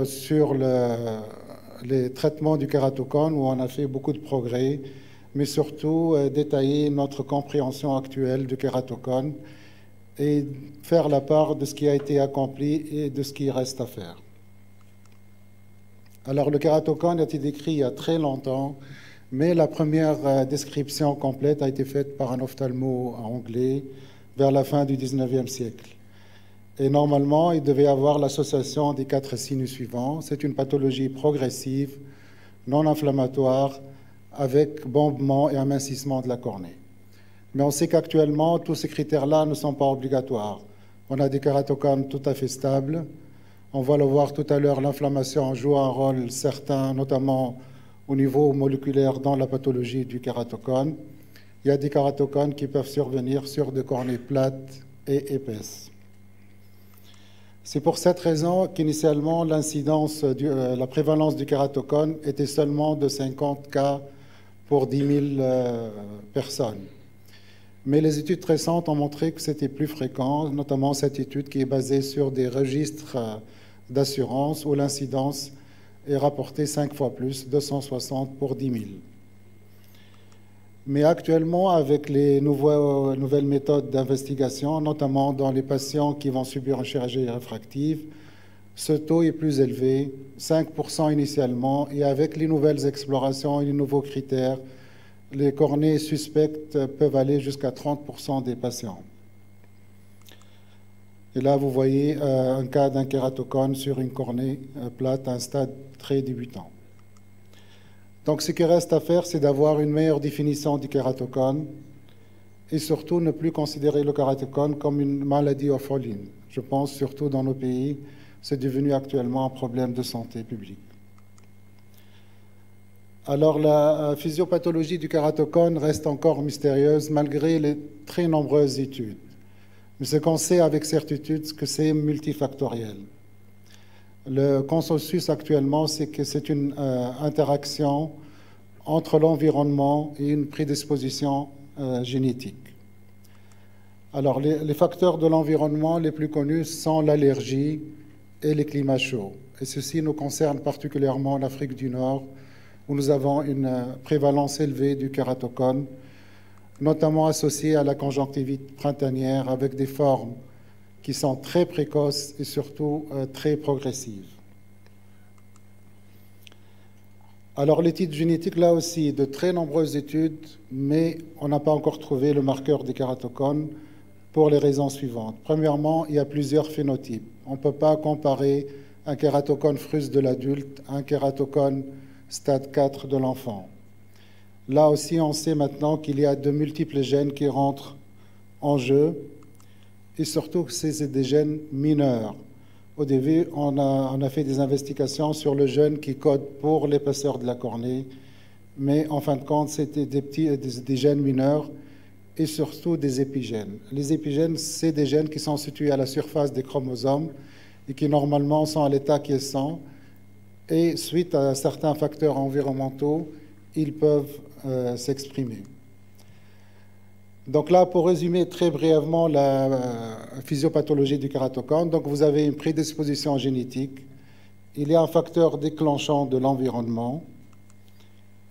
sur les traitements du kératocone où on a fait beaucoup de progrès, mais surtout détailler notre compréhension actuelle du kératocone et faire la part de ce qui a été accompli et de ce qui reste à faire. Alors le kératocone a été décrit il y a très longtemps, mais la première description complète a été faite par un ophtalmo anglais vers la fin du 19e siècle. Et normalement, il devait y avoir l'association des 4 signes suivants. C'est une pathologie progressive, non inflammatoire, avec bombement et amincissement de la cornée. Mais on sait qu'actuellement, tous ces critères-là ne sont pas obligatoires. On a des kératocones tout à fait stables. On va le voir tout à l'heure, l'inflammation joue un rôle certain, notamment au niveau moléculaire dans la pathologie du kératocone. Il y a des kératocones qui peuvent survenir sur des cornées plates et épaisses. C'est pour cette raison qu'initialement, la prévalence du kératocone était seulement de 50 cas pour 10 000 personnes. Mais les études récentes ont montré que c'était plus fréquent, notamment cette étude qui est basée sur des registres d'assurance où l'incidence est rapportée 5 fois plus, 260 pour 10 000. Mais actuellement, avec les nouvelles méthodes d'investigation, notamment dans les patients qui vont subir une chirurgie réfractive, ce taux est plus élevé, 5% initialement, et avec les nouvelles explorations et les nouveaux critères, les cornées suspectes peuvent aller jusqu'à 30% des patients. Et là, vous voyez un cas d'un kératocone sur une cornée plate à un stade très débutant. Donc, ce qui reste à faire, c'est d'avoir une meilleure définition du kératocone et surtout ne plus considérer le kératocone comme une maladie orpheline. Je pense surtout dans nos pays, c'est devenu actuellement un problème de santé publique. Alors, la physiopathologie du kératocone reste encore mystérieuse malgré les très nombreuses études. Mais ce qu'on sait avec certitude, c'est que c'est multifactoriel. Le consensus actuellement, c'est que c'est une interaction entre l'environnement et une prédisposition génétique. Alors, les facteurs de l'environnement les plus connus sont l'allergie et les climats chauds. Et ceci nous concerne particulièrement en Afrique du Nord, où nous avons une prévalence élevée du kératocone, notamment associée à la conjonctivite printanière avec des formes qui sont très précoces et surtout très progressives. Alors l'étude génétique, là aussi, de très nombreuses études, mais on n'a pas encore trouvé le marqueur des kératocones pour les raisons suivantes. Premièrement, il y a plusieurs phénotypes. On ne peut pas comparer un kératocone frus de l'adulte à un kératocone stade 4 de l'enfant. Là aussi, on sait maintenant qu'il y a de multiples gènes qui rentrent en jeu, et surtout que c'est des gènes mineurs. Au début, on a fait des investigations sur le gène qui code pour l'épaisseur de la cornée, mais en fin de compte, c'était des gènes mineurs et surtout des épigènes. Les épigènes, c'est des gènes qui sont situés à la surface des chromosomes et qui normalement sont à l'état quiescent, et suite à certains facteurs environnementaux, ils peuvent s'exprimer. Donc là, pour résumer très brièvement la physiopathologie du kératocone, donc vous avez une prédisposition génétique, il y a un facteur déclenchant de l'environnement,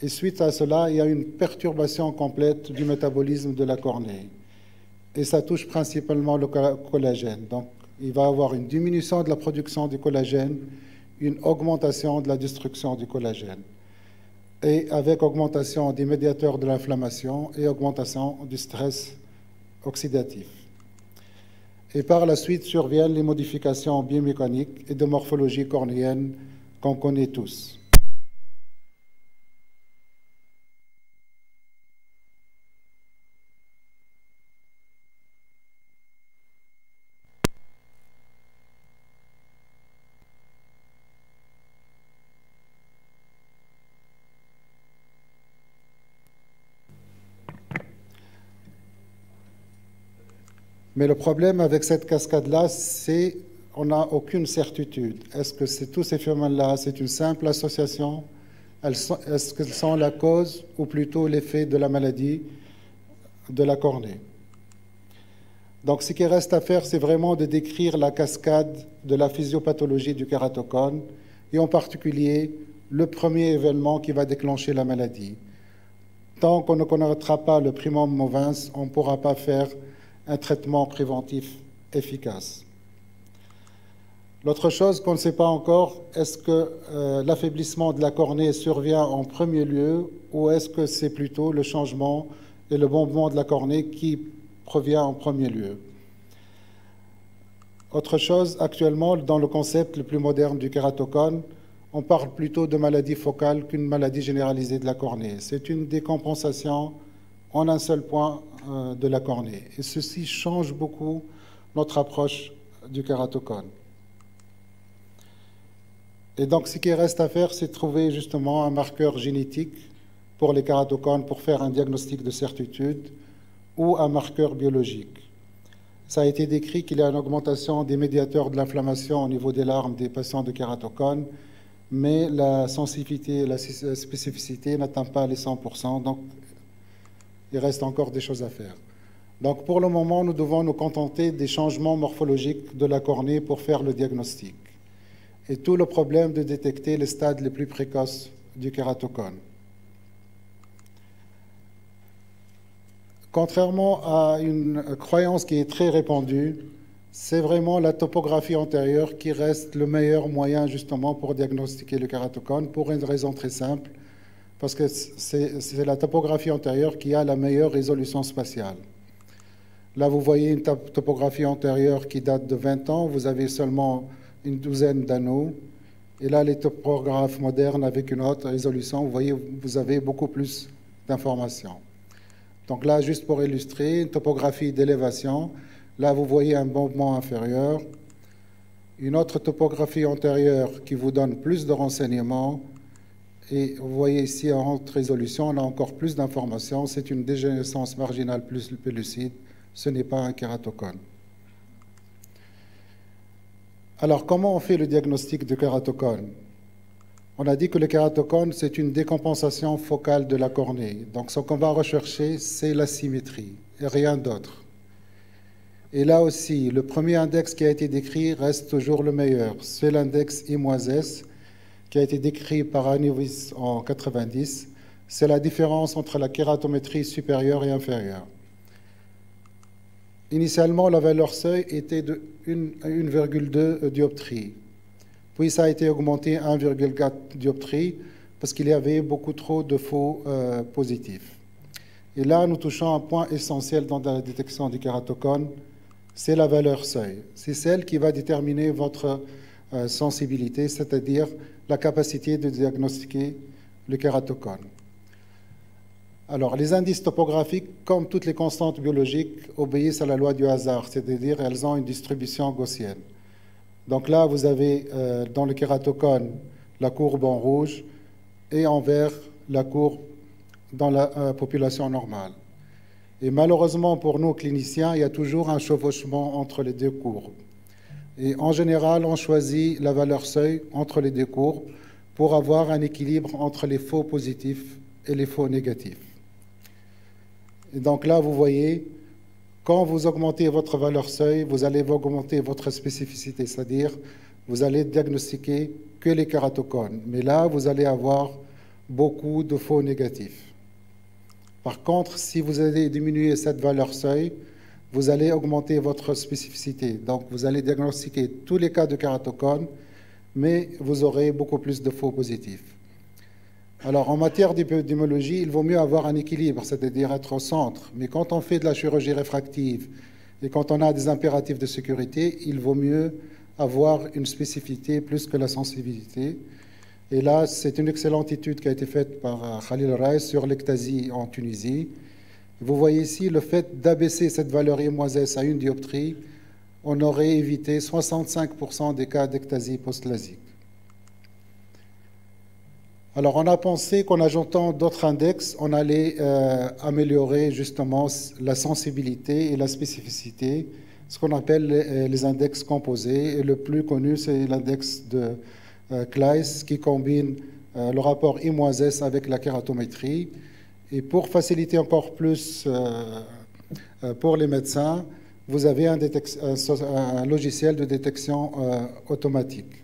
et suite à cela, il y a une perturbation complète du métabolisme de la cornée. Et ça touche principalement le collagène. Donc il va y avoir une diminution de la production du collagène, une augmentation de la destruction du collagène, et avec augmentation des médiateurs de l'inflammation et augmentation du stress oxydatif. Et par la suite surviennent les modifications biomécaniques et de morphologie cornéenne qu'on connaît tous. Mais le problème avec cette cascade-là, c'est qu'on n'a aucune certitude. Est-ce que tous ces phénomènes-là, c'est une simple association? Est-ce qu'elles sont la cause ou plutôt l'effet de la maladie de la cornée? Donc, ce qui reste à faire, c'est vraiment de décrire la cascade de la physiopathologie du kératocone et en particulier le premier événement qui va déclencher la maladie. Tant qu'on ne connaîtra pas le primum movens, on ne pourra pas faire un traitement préventif efficace. L'autre chose qu'on ne sait pas encore, est-ce que l'affaiblissement de la cornée survient en premier lieu ou est-ce que c'est plutôt le changement et le bombement de la cornée qui provient en premier lieu? Autre chose, actuellement, dans le concept le plus moderne du kératocone, on parle plutôt de maladie focale qu'une maladie généralisée de la cornée. C'est une décompensation en un seul point de la cornée. Et ceci change beaucoup notre approche du kératocone. Et donc, ce qui reste à faire, c'est de trouver justement un marqueur génétique pour les kératocones pour faire un diagnostic de certitude ou un marqueur biologique. Ça a été décrit qu'il y a une augmentation des médiateurs de l'inflammation au niveau des larmes des patients de kératocones, mais la sensibilité, la spécificité n'atteint pas les 100%, donc il reste encore des choses à faire. Donc pour le moment, nous devons nous contenter des changements morphologiques de la cornée pour faire le diagnostic. Et tout le problème de détecter les stades les plus précoces du kératocone. Contrairement à une croyance qui est très répandue, c'est vraiment la topographie antérieure qui reste le meilleur moyen justement pour diagnostiquer le kératocone pour une raison très simple, parce que c'est la topographie antérieure qui a la meilleure résolution spatiale. Là, vous voyez une topographie antérieure qui date de 20 ans, vous avez seulement une douzaine d'anneaux. Et là, les topographes modernes avec une haute résolution, vous voyez, vous avez beaucoup plus d'informations. Donc là, juste pour illustrer, une topographie d'élévation. Là, vous voyez un bombement inférieur. Une autre topographie antérieure qui vous donne plus de renseignements. Et vous voyez ici en haute résolution, on a encore plus d'informations. C'est une dégénérescence marginale plus pellucide. Ce n'est pas un kératocone. Alors, comment on fait le diagnostic de kératocone? On a dit que le kératocone, c'est une décompensation focale de la cornée. Donc, ce qu'on va rechercher, c'est la symétrie et rien d'autre. Et là aussi, le premier index qui a été décrit reste toujours le meilleur. C'est l'index I-S qui a été décrit par Anivis en 90. C'est la différence entre la kératométrie supérieure et inférieure. Initialement, la valeur seuil était de 1,2 dioptrie. Puis ça a été augmenté à 1,4 dioptrie parce qu'il y avait beaucoup trop de faux positifs. Et là, nous touchons un point essentiel dans la détection du kératocone, c'est la valeur seuil. C'est celle qui va déterminer votre sensibilité, c'est-à-dire la capacité de diagnostiquer le kératocone. Alors, les indices topographiques, comme toutes les constantes biologiques, obéissent à la loi du hasard, c'est-à-dire elles ont une distribution gaussienne. Donc là, vous avez dans le kératocone la courbe en rouge et en vert la courbe dans la population normale. Et malheureusement pour nous cliniciens, il y a toujours un chevauchement entre les deux courbes. Et en général, on choisit la valeur seuil entre les deux courbes pour avoir un équilibre entre les faux positifs et les faux négatifs. Et donc là, vous voyez, quand vous augmentez votre valeur seuil, vous allez augmenter votre spécificité, c'est-à-dire vous allez diagnostiquer que les kératocones. Mais là, vous allez avoir beaucoup de faux négatifs. Par contre, si vous allez diminuer cette valeur seuil, vous allez augmenter votre spécificité. Donc, vous allez diagnostiquer tous les cas de kératocones, mais vous aurez beaucoup plus de faux positifs. Alors, en matière d'épidémiologie, il vaut mieux avoir un équilibre, c'est-à-dire être au centre. Mais quand on fait de la chirurgie réfractive et quand on a des impératifs de sécurité, il vaut mieux avoir une spécificité plus que la sensibilité. Et là, c'est une excellente étude qui a été faite par Khalil Rais sur l'ectasie en Tunisie. Vous voyez ici le fait d'abaisser cette valeur I-S à 1 dioptrie, on aurait évité 65% des cas d'ectasie post-lasique. Alors, on a pensé qu'en ajoutant d'autres index, on allait améliorer justement la sensibilité et la spécificité, ce qu'on appelle les index composés. Et le plus connu, c'est l'index de Kleist qui combine le rapport I-S avec la kératométrie. Et pour faciliter encore plus pour les médecins, vous avez un logiciel de détection automatique.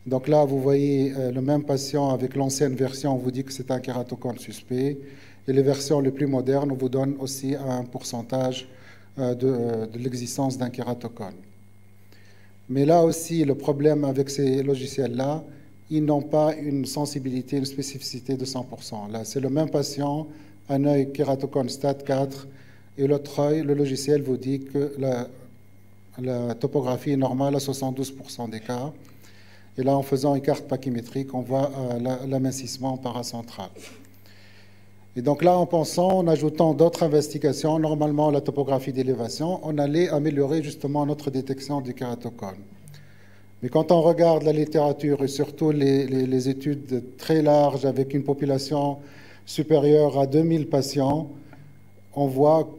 Donc là, vous voyez le même patient avec l'ancienne version, on vous dit que c'est un kératocone suspect. Et les versions les plus modernes, on vous donne aussi un pourcentage de l'existence d'un kératocone. Mais là aussi, le problème avec ces logiciels-là, ils n'ont pas une sensibilité, une spécificité de 100%. Là, c'est le même patient, un œil kératocone stade 4, et l'autre œil, le logiciel vous dit que la topographie est normale à 72% des cas. Et là, en faisant une carte pachymétrique, on voit l'amincissement paracentral. Et donc là, en pensant, en ajoutant d'autres investigations, normalement la topographie d'élévation, on allait améliorer justement notre détection du kératocone. Mais quand on regarde la littérature et surtout les études très larges avec une population supérieure à 2000 patients, on voit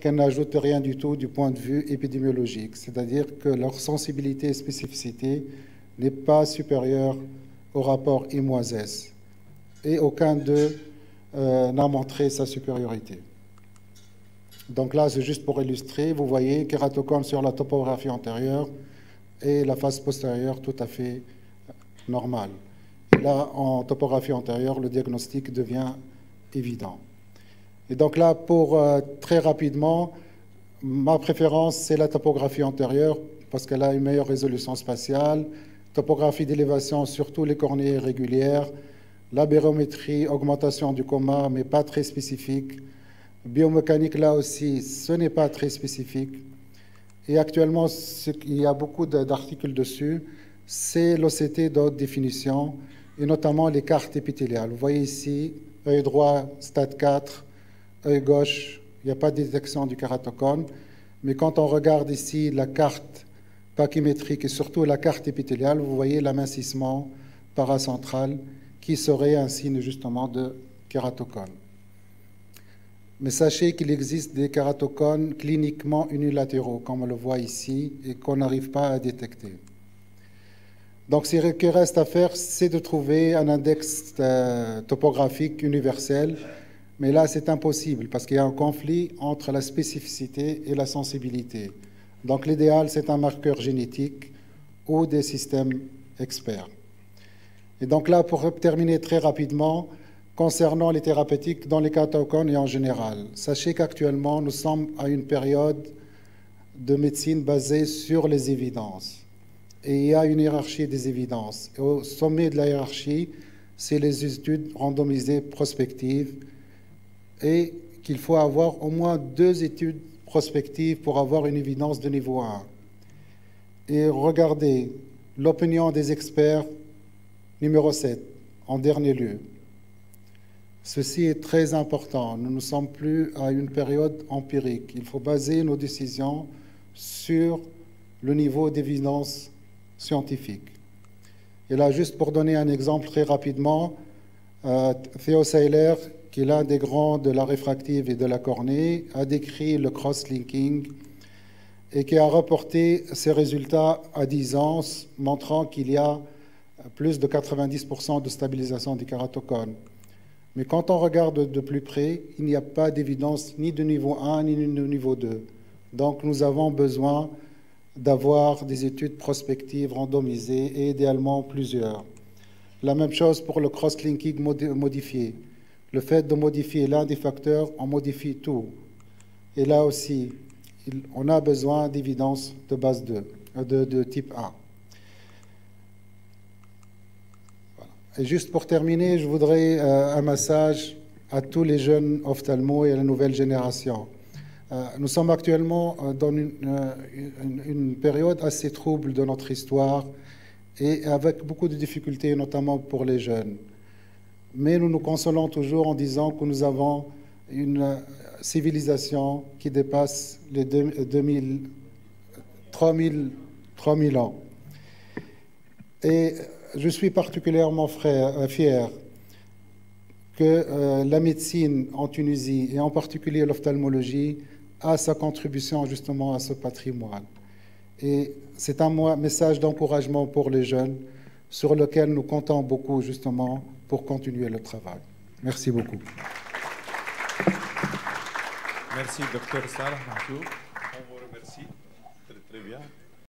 qu'elles n'ajoutent rien du tout du point de vue épidémiologique. C'est-à-dire que leur sensibilité et spécificité n'est pas supérieure au rapport I-S. Et aucun d'eux n'a montré sa supériorité. Donc là, c'est juste pour illustrer. Vous voyez kératocone sur la topographie antérieure et la face postérieure tout à fait normale. Et là, en topographie antérieure, le diagnostic devient évident. Et donc là, pour très rapidement, ma préférence, c'est la topographie antérieure parce qu'elle a une meilleure résolution spatiale. Topographie d'élévation, surtout les cornées irrégulières. La barométrie, augmentation du coma, mais pas très spécifique. Biomécanique, là aussi, ce n'est pas très spécifique. Et actuellement, il y a beaucoup d'articles dessus, c'est l'OCT de haute définition, et notamment les cartes épithéliales. Vous voyez ici, œil droit, stade 4, œil gauche, il n'y a pas de détection du kératocone. Mais quand on regarde ici la carte pachymétrique et surtout la carte épithéliale, vous voyez l'amincissement paracentral qui serait un signe justement de kératocone. Mais sachez qu'il existe des kératocones cliniquement unilatéraux, comme on le voit ici, et qu'on n'arrive pas à détecter. Donc, ce qui reste à faire, c'est de trouver un index topographique universel, mais là, c'est impossible, parce qu'il y a un conflit entre la spécificité et la sensibilité. Donc, l'idéal, c'est un marqueur génétique ou des systèmes experts. Et donc là, pour terminer très rapidement, concernant les thérapeutiques dans les kératocones et en général, sachez qu'actuellement, nous sommes à une période de médecine basée sur les évidences. Et il y a une hiérarchie des évidences. Et au sommet de la hiérarchie, c'est les études randomisées prospectives et qu'il faut avoir au moins 2 études prospectives pour avoir une évidence de niveau 1. Et regardez l'opinion des experts, numéro 7, en dernier lieu. Ceci est très important. Nous ne sommes plus à une période empirique. Il faut baser nos décisions sur le niveau d'évidence scientifique. Et là, juste pour donner un exemple très rapidement, Theo Seiler, qui est l'un des grands de la réfractive et de la cornée, a décrit le cross-linking et qui a rapporté ses résultats à 10 ans, montrant qu'il y a plus de 90% de stabilisation du kératocone. Mais quand on regarde de plus près, il n'y a pas d'évidence ni de niveau 1 ni de niveau 2. Donc nous avons besoin d'avoir des études prospectives randomisées et idéalement plusieurs. La même chose pour le cross-linking modifié. Le fait de modifier l'un des facteurs, on modifie tout. Et là aussi, on a besoin d'évidence de base 2, de type 1. Et juste pour terminer, je voudrais un message à tous les jeunes ophtalmos et à la nouvelle génération. Nous sommes actuellement dans une période assez trouble de notre histoire et avec beaucoup de difficultés, notamment pour les jeunes. Mais nous nous consolons toujours en disant que nous avons une civilisation qui dépasse les 3000 ans. Et je suis particulièrement fier que la médecine en Tunisie, et en particulier l'ophtalmologie, a sa contribution justement à ce patrimoine. Et c'est un message d'encouragement pour les jeunes sur lequel nous comptons beaucoup justement pour continuer le travail. Merci beaucoup. Merci, Dr Salah Mahjoub. On vous remercie. Très bien.